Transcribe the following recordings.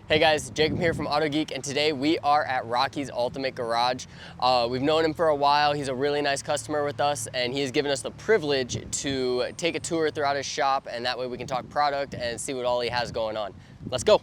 Hey guys, Jacob here from Autogeek, and today we are at Rocky's Ultimate Garage. We've known him for a while. He's a really nice customer with us, and he has given us the privilege to take a tour throughout his shop, and that way we can talk product and see what all he has going on. Let's go.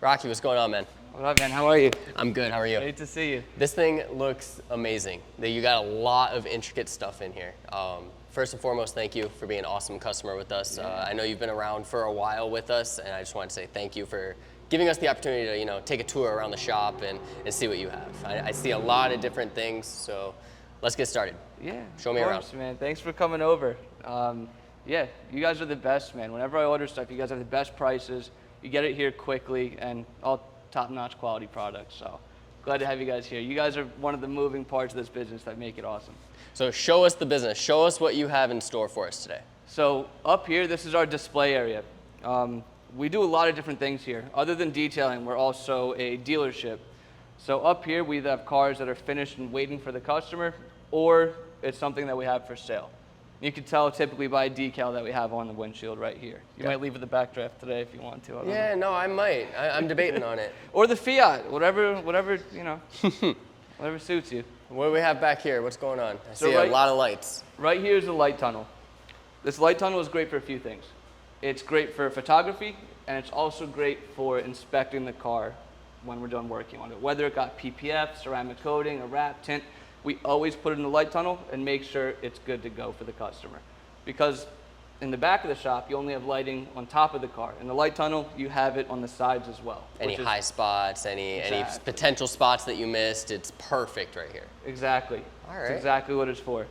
Rocky, what's going on, man? What up, man? How are you? I'm good, how are you? Great to see you. This thing looks amazing. You got a lot of intricate stuff in here. First and foremost, thank you for being an awesome customer with us. I know you've been around for a while with us, and I just wanted to say thank you for giving us the opportunity to, take a tour around the shop and see what you have. I see a lot of different things, so let's get started. Yeah, show me around, man. Thanks for coming over. Yeah, you guys are the best, man. Whenever I order stuff, you guys have the best prices. You get it here quickly, and all top-notch quality products. So glad to have you guys here. You guys are one of the moving parts of this business that make it awesome. So show us the business. Show us what you have in store for us today. So up here, this is our display area. We do a lot of different things here. Other than detailing, we're also a dealership. So up here, we either have cars that are finished and waiting for the customer, or it's something that we have for sale. You can tell typically by a decal that we have on the windshield right here. You might leave with the backdraft today if you want to. Yeah, no, I might. I'm debating on it. Or the Fiat, whatever, whatever suits you. What do we have back here? What's going on? I see a lot of lights. Right here is a light tunnel. This light tunnel is great for a few things. It's great for photography, and it's also great for inspecting the car when we're done working on it. Whether it got PPF, ceramic coating, a wrap, tint, we always put it in the light tunnel and make sure it's good to go for the customer. Because in the back of the shop, you only have lighting on top of the car. In the light tunnel, you have it on the sides as well. Any high spots, any potential spots that you missed, it's perfect right here. Exactly. All right. That's exactly what it's for.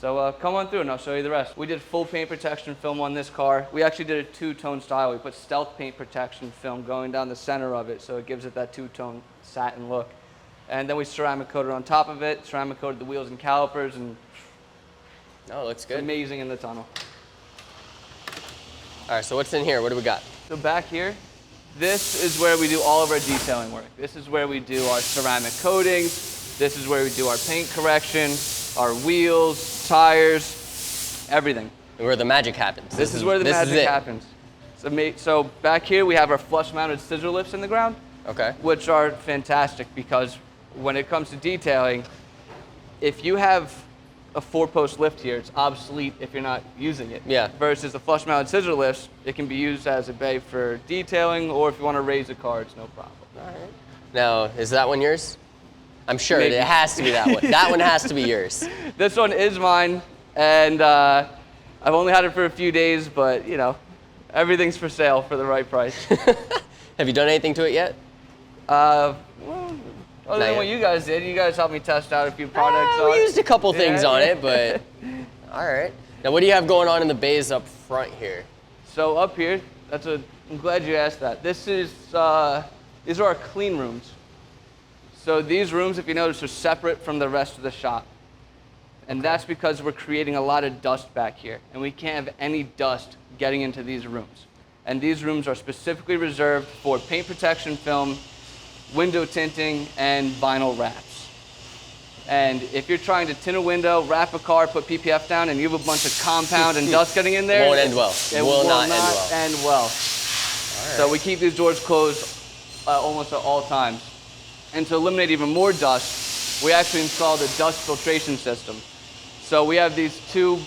So come on through and I'll show you the rest. We did full paint protection film on this car. We actually did a two-tone style. We put stealth paint protection film going down the center of it, so it gives it that two-tone satin look. And then we ceramic coated on top of it, ceramic coated the wheels and calipers, and it looks good. It's amazing in the tunnel. All right, so what's in here? What do we got? So back here, this is where we do all of our detailing work. This is where we do our ceramic coatings. This is where we do our paint correction, our wheels, tires, everything. And where the magic happens. This is where the magic happens. So back here, we have our flush-mounted scissor lifts in the ground, which are fantastic because when it comes to detailing, if you have a 4-post lift here, it's obsolete if you're not using it. Yeah. Versus the flush-mounted scissor lifts, it can be used as a bay for detailing, or if you want to raise a car, it's no problem. All right. Now, is that one yours? I'm sure Maybe. it has to be that one. That one has to be yours. This one is mine, and I've only had it for a few days, but everything's for sale for the right price. Have you done anything to it yet? Well, other than what you guys did, you guys helped me test out a few products. We used a couple things on it, but all right. Now, what do you have going on in the bays up front here? So up here, I'm glad you asked that. These are our clean rooms. So these rooms, if you notice, are separate from the rest of the shop. And that's because we're creating a lot of dust back here, and we can't have any dust getting into these rooms. And these rooms are specifically reserved for paint protection film, window tinting, and vinyl wraps. And if you're trying to tint a window, wrap a car, put PPF down, and you have a bunch of compound and dust getting in there, it won't end well. It will not end well. Right. So we keep these doors closed almost at all times. And to eliminate even more dust, we actually installed a dust filtration system. So we have these two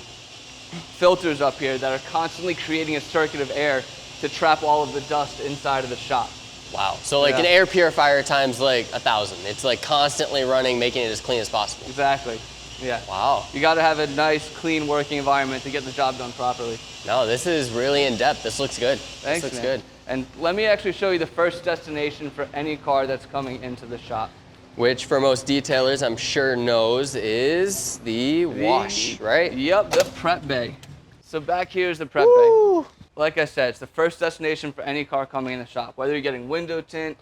filters up here that are constantly creating a circuit of air to trap all of the dust inside of the shop. Wow. So an air purifier times 1,000. It's constantly running, making it as clean as possible. Exactly. Yeah. Wow. You got to have a nice, clean working environment to get the job done properly. No, this is really in depth. This looks good. Thanks, this looks man. good. And let me actually show you the first destination for any car that's coming into the shop. Which for most detailers, I'm sure knows is the wash, right? Yep, the prep bay. So back here is the prep bay. Like I said, it's the first destination for any car coming in the shop. Whether you're getting window tint,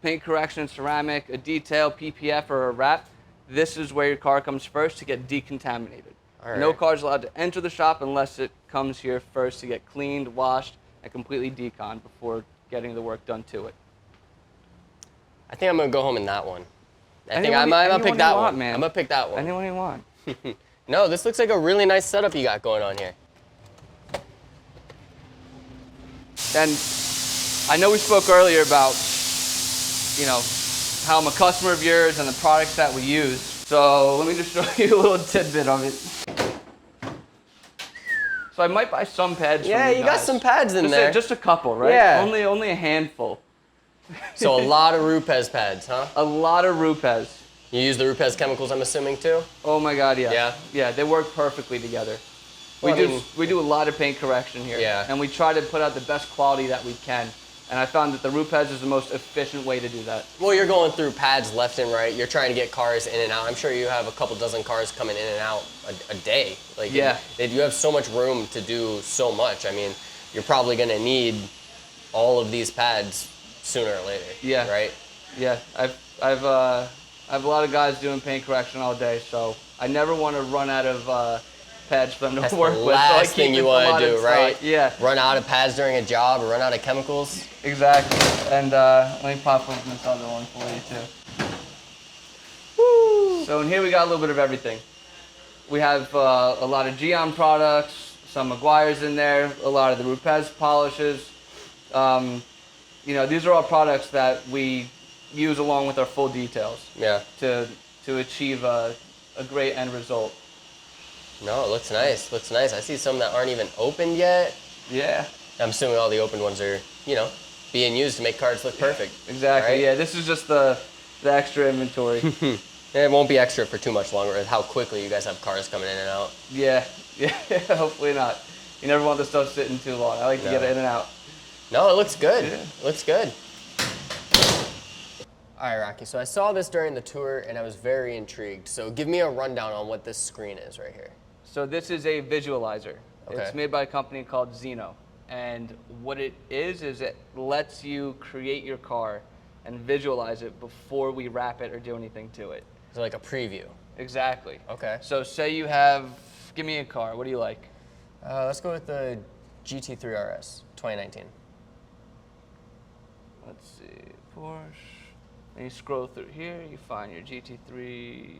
paint correction, ceramic, a detail, PPF, or a wrap, this is where your car comes first to get decontaminated. All right. No car is allowed to enter the shop unless it comes here first to get cleaned, washed, and completely deconned before getting the work done to it. I think I'm going to go home in that one. I'm going to pick that one. Man. I'm going to pick that one. Anyone you want. No, this looks like a really nice setup you got going on here. And I know we spoke earlier about, you know, how I'm a customer of yours and the products that we use. So let me just show you a little tidbit of it. So I might buy some pads Yeah, from you got guys. some pads in there. Just a couple, right? Yeah. Only a handful. So a lot of Rupes pads, huh? A lot of Rupes. You use the Rupes chemicals, I'm assuming, too? Oh my God, yeah. Yeah? Yeah, they work perfectly together. Well, we do a lot of paint correction here. Yeah. And we try to put out the best quality that we can. And I found that the Rupes is the most efficient way to do that. Well, you're going through pads left and right. You're trying to get cars in and out. I'm sure you have a couple dozen cars coming in and out a day. Like, yeah. You have so much room to do so much. I mean, you're probably going to need all of these pads sooner or later. Yeah. Right? Yeah. I have a lot of guys doing paint correction all day, so I never want to run out of pads for them to That's work the with. last thing you want to do, right? Yeah. Run out of pads during a job or run out of chemicals. Exactly. And let me pop open this other one for you too. Woo! So in here we got a little bit of everything. We have a lot of Geon products, some Meguiar's in there, a lot of the Rupes polishes. You know, these are all products that we use along with our full details. Yeah. To achieve a great end result. No, it looks nice. Looks nice. I see some that aren't even opened yet. Yeah. I'm assuming all the opened ones are, you know, being used to make cards look perfect. Exactly. Right? Yeah. This is just the extra inventory. It won't be extra for too much longer with how quickly you guys have cars coming in and out. Yeah. Yeah. Hopefully not. You never want the stuff sitting too long. I like to get it in and out. No, it looks good. Yeah. It looks good. All right, Rocky, so I saw this during the tour and I was very intrigued. So give me a rundown on what this screen is right here. So this is a visualizer. Okay. It's made by a company called Xeno. And what it is it lets you create your car and visualize it before we wrap it or do anything to it. So like a preview. Exactly. Okay. So say you have, give me a car, what do you like? Let's go with the GT3 RS 2019. Let's see, Porsche. And you scroll through here, you find your GT3.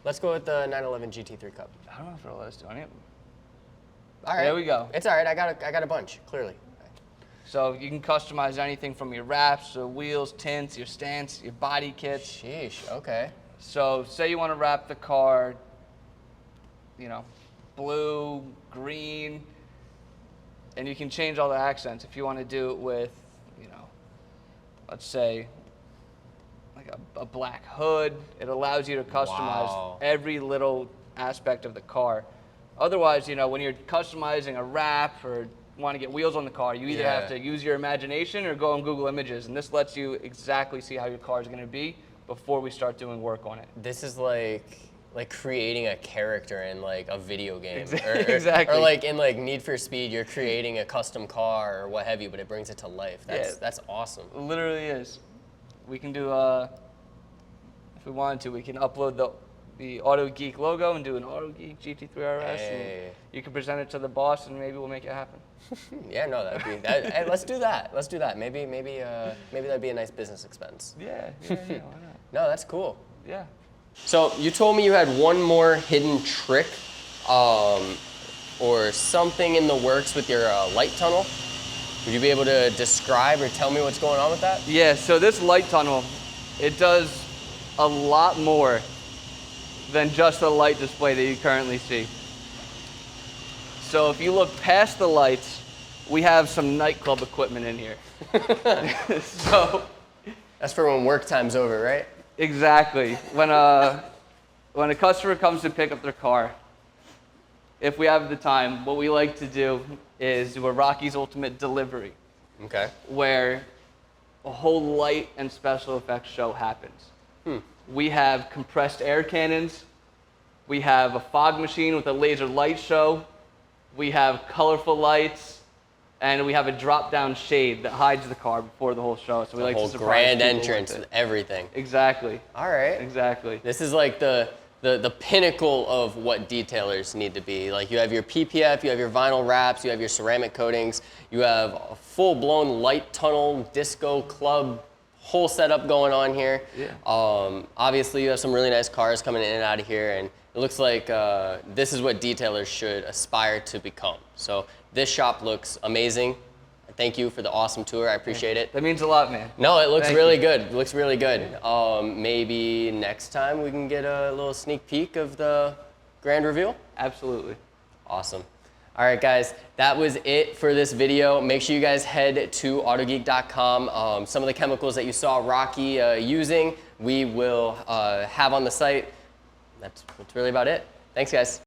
Let's go with the 911 GT3 Cup. I don't know if it'll let us do any of them. All right. There we go. It's all right. I got a bunch, clearly. So you can customize anything from your wraps, the wheels, tints, your stance, your body kits. Sheesh, okay. So say you want to wrap the car, you know, blue, green, and you can change all the accents. If you want to do it with, you know, let's say, like a black hood, it allows you to customize every little aspect of the car. Otherwise, you know, when you're customizing a wrap or want to get wheels on the car, you either have to use your imagination or go on Google Images, and this lets you exactly see how your car is going to be before we start doing work on it. This is like creating a character in like a video game. Exactly. Or like in like Need for Speed, you're creating a custom car or what have you, but it brings it to life. That's awesome. It literally is. We can do, if we wanted to, we can upload the Autogeek logo and do an Autogeek GT3 RS. Hey. And you can present it to the boss, and maybe we'll make it happen. Yeah, no, that'd be. Hey, let's do that. Let's do that. Maybe that'd be a nice business expense. Yeah, why not? No, that's cool. Yeah. So you told me you had one more hidden trick, or something in the works with your light tunnel. Would you be able to describe or tell me what's going on with that? Yeah, so this light tunnel, it does a lot more than just the light display that you currently see. So if you look past the lights, we have some nightclub equipment in here. So that's for when work time's over, right? exactly. When a customer comes to pick up their car, if we have the time, what we like to do is do a Rocky's Ultimate Delivery, Okay. where a whole light and special effects show happens. We have compressed air cannons. We have a fog machine with a laser light show. We have colorful lights. And we have a drop-down shade that hides the car before the whole show. So we like to surprise grand people entrance with with it. everything. Exactly. All right. Exactly. This is like the pinnacle of what detailers need to be. Like you have your PPF, you have your vinyl wraps, you have your ceramic coatings, you have a full-blown light tunnel, disco club, whole setup going on here. Yeah. Obviously, you have some really nice cars coming in and out of here, and it looks like this is what detailers should aspire to become. So this shop looks amazing. Thank you for the awesome tour. I appreciate it. That means a lot, man. No, it looks Thank really you. good. It looks really good. Maybe next time we can get a little sneak peek of the grand reveal. Absolutely. Awesome. All right, guys, that was it for this video. Make sure you guys head to Autogeek.com. Some of the chemicals that you saw Rocky using, we will have on the site. That's really about it. Thanks, guys.